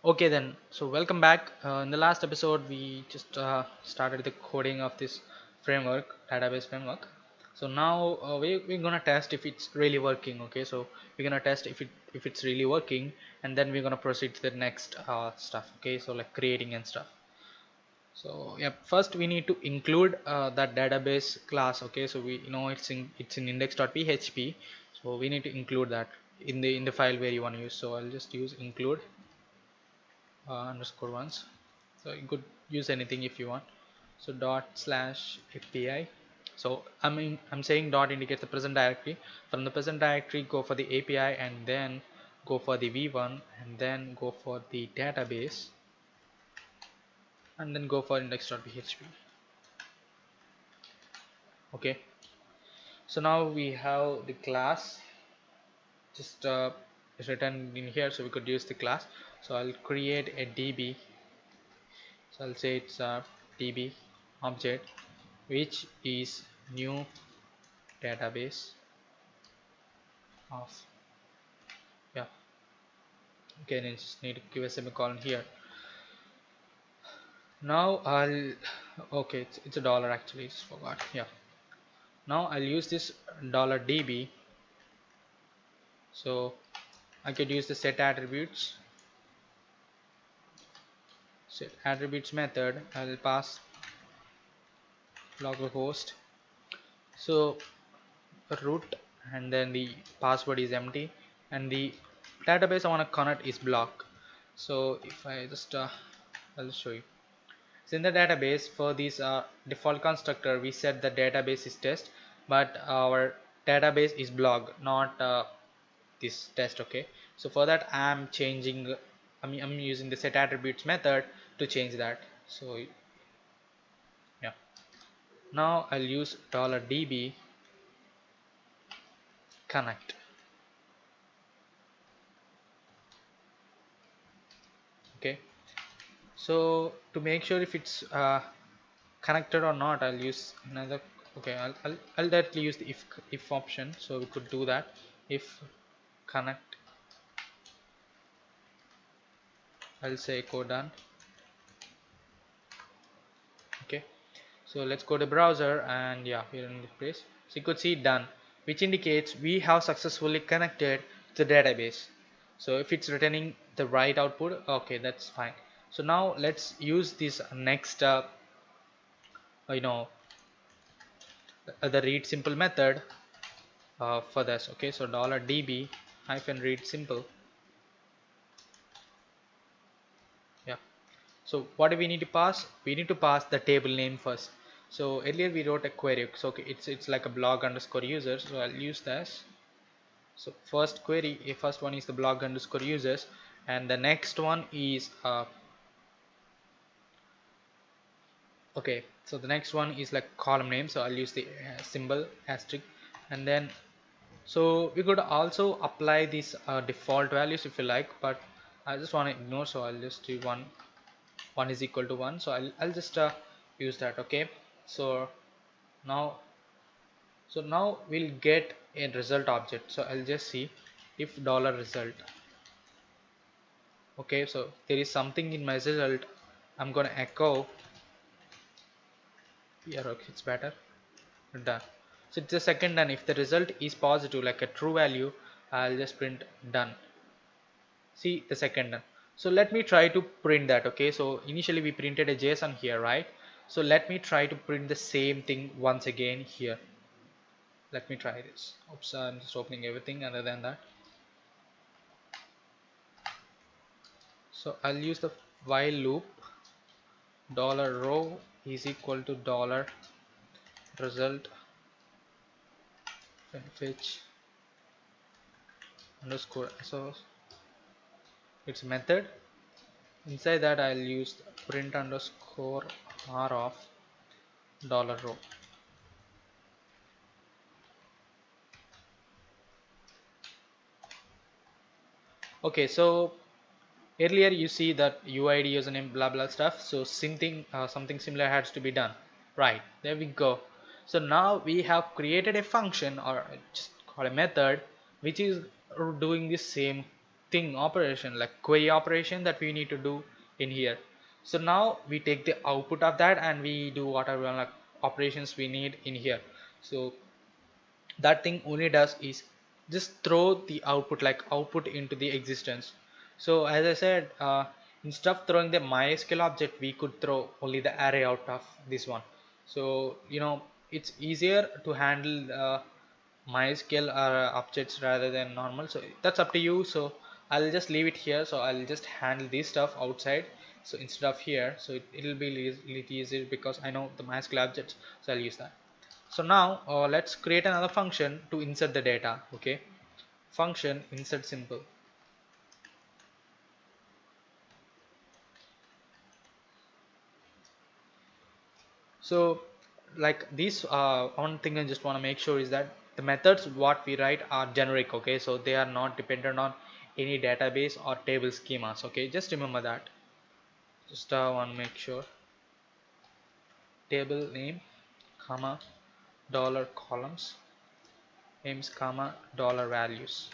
Okay then, so welcome back. In the last episode, we just started the coding of this framework, database framework. So now we're gonna test if it's really working. Okay, so we're gonna test if it's really working, and then we're gonna proceed to the next stuff. Okay, so like creating and stuff. So yeah, first we need to include that database class. Okay, so we know it's in index.php, so we need to include that in the file where you want to use. So I'll just use include underscore ones, so you could use anything if you want. So dot slash API. So I'm saying dot indicates the present directory. From the present directory, go for the API and then go for the v1 and then go for the database and then go for index.php. Okay, so now we have the class just is written in here, so we could use the class. So I'll create a db. So I'll say it's a db object which is new database of, yeah, okay, then just need to give a semicolon here. Now I'll, okay, it's a dollar, actually just forgot. Yeah, now I'll use this dollar $db. So I could use the set attributes method. I'll pass localhost, so root, and then the password is empty, and the database I want to connect is block. So if I just I'll show you. So in the database, for this default constructor, we set the database is test, but our database is blog, not this test. Okay, so for that I'm changing, I'm using the set attributes method to change that. So yeah, now I'll use $db connect. Okay, so to make sure if it's connected or not, I'll use another. Okay, I'll directly use the if option, so we could do that. If connect, I'll say echo done. Okay, so let's go to browser, and yeah, here in this place, so you could see done, which indicates we have successfully connected to the database. So if it's returning the right output, okay, that's fine. So now let's use this next you know the read simple method for this. Okay, so $db hyphen read simple. Yeah, so what do we need to pass? We need to pass the table name first. So earlier we wrote a query, so okay, it's like a blog underscore user, so I'll use this. So first query, first one is the blog underscore users, and the next one is okay, so the next one is like column name, so I'll use the symbol asterisk, and then so we could also apply these default values if you like, but I just want to ignore, so I'll just do one is equal to 1, so I'll just use that. Okay, so now we'll get a result object, so I'll just see if dollar result. Okay, so there is something in my result, I'm gonna echo here. Okay, it's better, done. So it's the second done. If the result is positive, like a true value, I'll just print done. See the second done. So let me try to print that. Okay, so initially we printed a JSON here, right? So let me try to print the same thing once again here. Let me try this. Oops, I'm just opening everything other than that. So I'll use the while loop. Dollar row is equal to dollar result fetch underscore, so it's method. Inside that I'll use print underscore r of dollar row. Okay, so earlier you see that UID username blah blah stuff, so something similar has to be done, right? There we go. So now we have created a function, or just call a method, which is doing the same thing operation like query operation that we need to do in here. So now we take the output of that and we do whatever like operations we need in here. So that thing only does is just throw the output like output into the existence. So as I said, instead of throwing the MySQL object, we could throw only the array out of this one. So it's easier to handle MySQL objects rather than normal. So that's up to you. So I'll just leave it here. So I'll just handle this stuff outside. So instead of here, so it'll be little easier because I know the MySQL objects. So I'll use that. So now let's create another function to insert the data. Okay, function insert simple. So like this one thing I just want to make sure is that the methods what we write are generic. Okay, so they are not dependent on any database or table schemas. Okay, just remember that. Just want to make sure table name comma dollar columns names comma dollar values.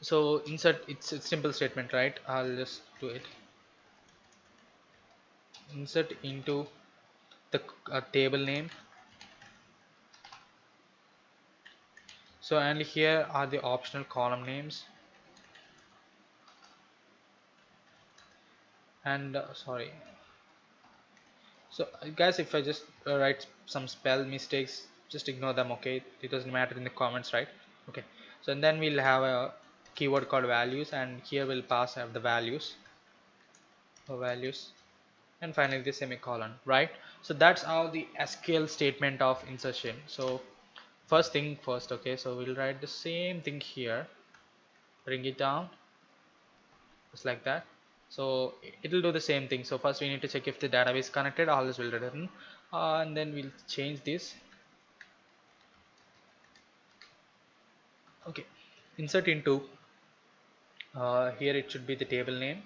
So insert, it's a simple statement, right? I'll just do it. Insert into the table name. So and here are the optional column names, and sorry, so guys, if I just write some spell mistakes, just ignore them. Okay, it doesn't matter in the comments, right? Okay, so and then we'll have a keyword called values, and here we'll pass have the values or values, and finally the semicolon, right? So that's how the SQL statement of insertion. So first thing first, okay, so we'll write the same thing here, bring it down just like that. So it'll do the same thing. So first we need to check if the database is connected, all this will return, and then we'll change this. Okay, insert into here it should be the table name,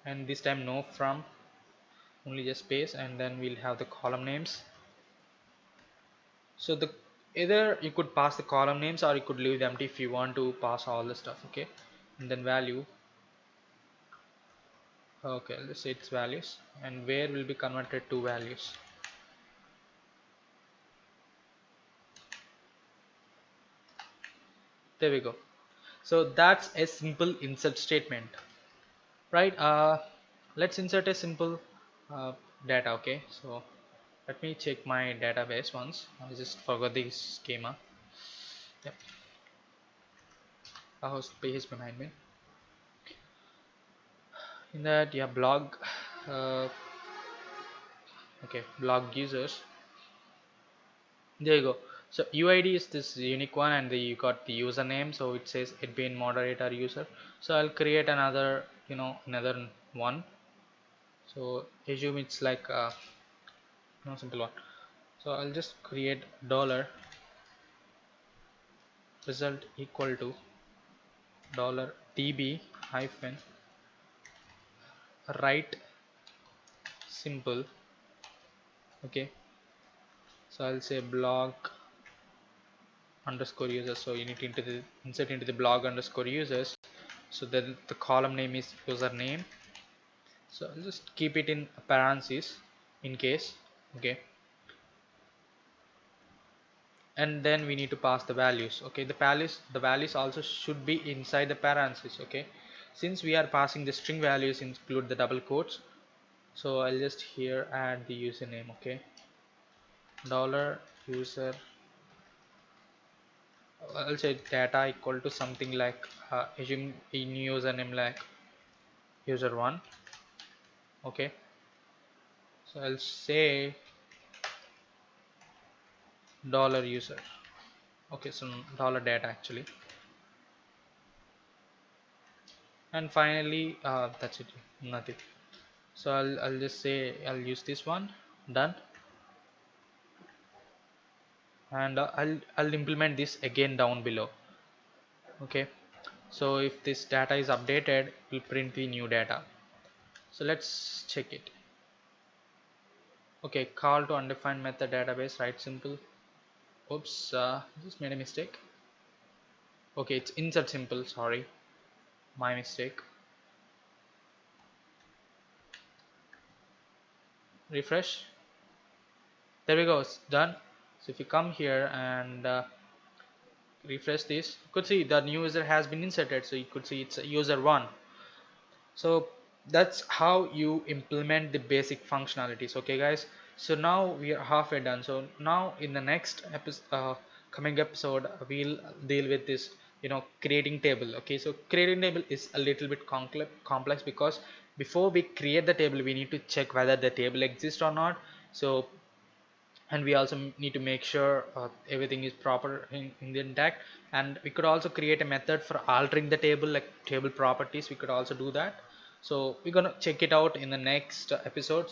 and this time no from, only just space, and then we'll have the column names. So the either you could pass the column names or you could leave them empty if you want to pass all the stuff. Okay, and then value. Okay, let's say it's values, and where will be converted to values. There we go. So that's a simple insert statement, right? Let's insert a simple uh, data. Okay, so let me check my database once. I just forgot the schema. Yep, I was PHP behind me. In that, yeah, blog. Uh, okay, blog users. There you go. So UID is this unique one, and you got the username. So it says admin moderator user. So I'll create another, another one. So assume it's like no simple one. So I'll just create dollar result equal to dollar db hyphen write simple. Okay, so I'll say blog underscore users. So you need to insert into the blog underscore users. So then the column name is username. So I'll just keep it in parentheses in case. Okay, and then we need to pass the values. Okay, the values also should be inside the parentheses. Okay, since we are passing the string values, include the double quotes. So I'll just here add the username. Okay, dollar user, I'll say data equal to something like assume in username like user1. Okay, so I'll say dollar user. Okay, so dollar data actually, and finally that's it, nothing. So I'll just say I'll use this one, done, and I'll implement this again down below. Okay, so if this data is updated, we'll print the new data. So let's check it. Okay, call to undefined method database, write simple. Oops, just made a mistake. Okay, it's insert simple, sorry, my mistake. Refresh. There we go, it's done. So if you come here and refresh this, you could see the new user has been inserted, so you could see it's user 1. So that's how you implement the basic functionalities. Okay guys, so now we are halfway done. So now in the next episode, coming episode, we'll deal with this, creating table. Okay, so creating table is a little bit complex, because before we create the table we need to check whether the table exists or not. So, and we also need to make sure everything is proper in the intact, and we could also create a method for altering the table, like table properties. We could also do that. So we're gonna check it out in the next episode.